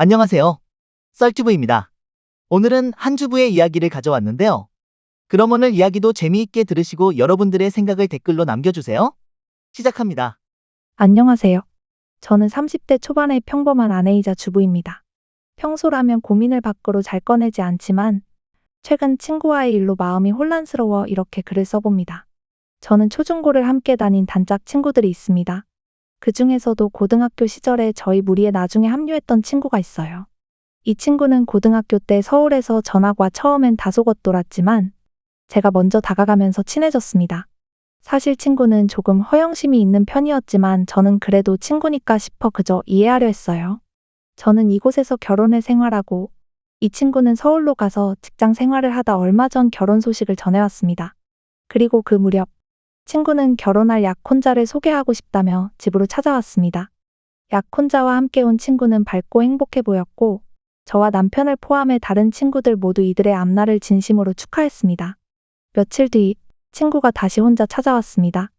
안녕하세요. 썰튜브입니다. 오늘은 한 주부의 이야기를 가져왔는데요. 그럼 오늘 이야기도 재미있게 들으시고 여러분들의 생각을 댓글로 남겨주세요. 시작합니다. 안녕하세요. 저는 30대 초반의 평범한 아내이자 주부입니다. 평소라면 고민을 밖으로 잘 꺼내지 않지만 최근 친구와의 일로 마음이 혼란스러워 이렇게 글을 써봅니다. 저는 초중고를 함께 다닌 단짝 친구들이 있습니다. 그 중에서도 고등학교 시절에 저희 무리에 나중에 합류했던 친구가 있어요. 이 친구는 고등학교 때 서울에서 전학와 처음엔 다소곳 놀았지만 제가 먼저 다가가면서 친해졌습니다. 사실 친구는 조금 허영심이 있는 편이었지만 저는 그래도 친구니까 싶어 그저 이해하려 했어요. 저는 이곳에서 결혼해 생활하고 이 친구는 서울로 가서 직장 생활을 하다 얼마 전 결혼 소식을 전해왔습니다. 그리고 그 무렵 친구는 결혼할 약혼자를 소개하고 싶다며 집으로 찾아왔습니다. 약혼자와 함께 온 친구는 밝고 행복해 보였고 저와 남편을 포함해 다른 친구들 모두 이들의 앞날을 진심으로 축하했습니다. 며칠 뒤 친구가 다시 혼자 찾아왔습니다.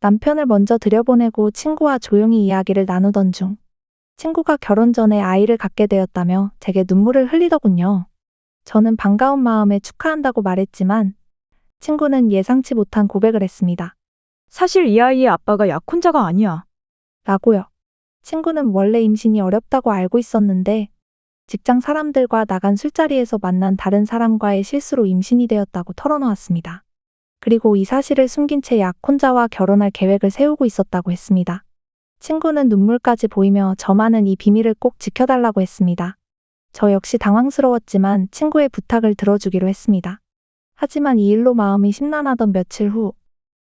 남편을 먼저 들여보내고 친구와 조용히 이야기를 나누던 중 친구가 결혼 전에 아이를 갖게 되었다며 제게 눈물을 흘리더군요. 저는 반가운 마음에 축하한다고 말했지만 친구는 예상치 못한 고백을 했습니다. 사실 이 아이의 아빠가 약혼자가 아니야. 라고요. 친구는 원래 임신이 어렵다고 알고 있었는데 직장 사람들과 나간 술자리에서 만난 다른 사람과의 실수로 임신이 되었다고 털어놓았습니다. 그리고 이 사실을 숨긴 채 약혼자와 결혼할 계획을 세우고 있었다고 했습니다. 친구는 눈물까지 보이며 저만은 이 비밀을 꼭 지켜달라고 했습니다. 저 역시 당황스러웠지만 친구의 부탁을 들어주기로 했습니다. 하지만 이 일로 마음이 심란하던 며칠 후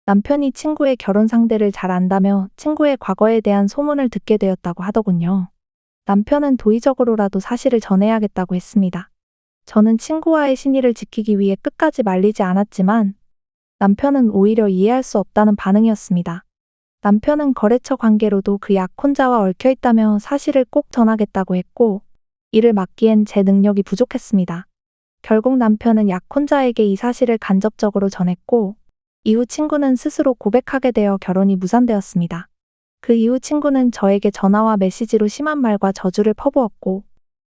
남편이 친구의 결혼 상대를 잘 안다며 친구의 과거에 대한 소문을 듣게 되었다고 하더군요. 남편은 도의적으로라도 사실을 전해야겠다고 했습니다. 저는 친구와의 신의를 지키기 위해 끝까지 말리지 않았지만 남편은 오히려 이해할 수 없다는 반응이었습니다. 남편은 거래처 관계로도 그 약혼자와 얽혀 있다며 사실을 꼭 전하겠다고 했고 이를 막기엔 제 능력이 부족했습니다. 결국 남편은 약혼자에게 이 사실을 간접적으로 전했고 이후 친구는 스스로 고백하게 되어 결혼이 무산되었습니다. 그 이후 친구는 저에게 전화와 메시지로 심한 말과 저주를 퍼부었고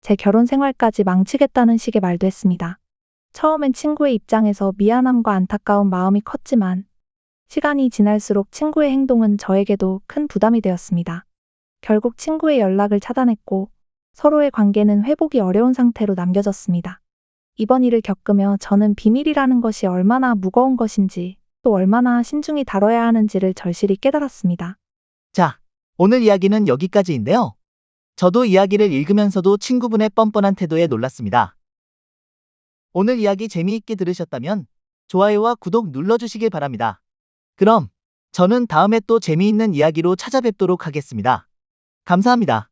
제 결혼 생활까지 망치겠다는 식의 말도 했습니다. 처음엔 친구의 입장에서 미안함과 안타까운 마음이 컸지만 시간이 지날수록 친구의 행동은 저에게도 큰 부담이 되었습니다. 결국 친구의 연락을 차단했고 서로의 관계는 회복이 어려운 상태로 남겨졌습니다. 이번 일을 겪으며 저는 비밀이라는 것이 얼마나 무거운 것인지 또 얼마나 신중히 다뤄야 하는지를 절실히 깨달았습니다. 자, 오늘 이야기는 여기까지인데요. 저도 이야기를 읽으면서도 친구분의 뻔뻔한 태도에 놀랐습니다. 오늘 이야기 재미있게 들으셨다면 좋아요와 구독 눌러주시길 바랍니다. 그럼 저는 다음에 또 재미있는 이야기로 찾아뵙도록 하겠습니다. 감사합니다.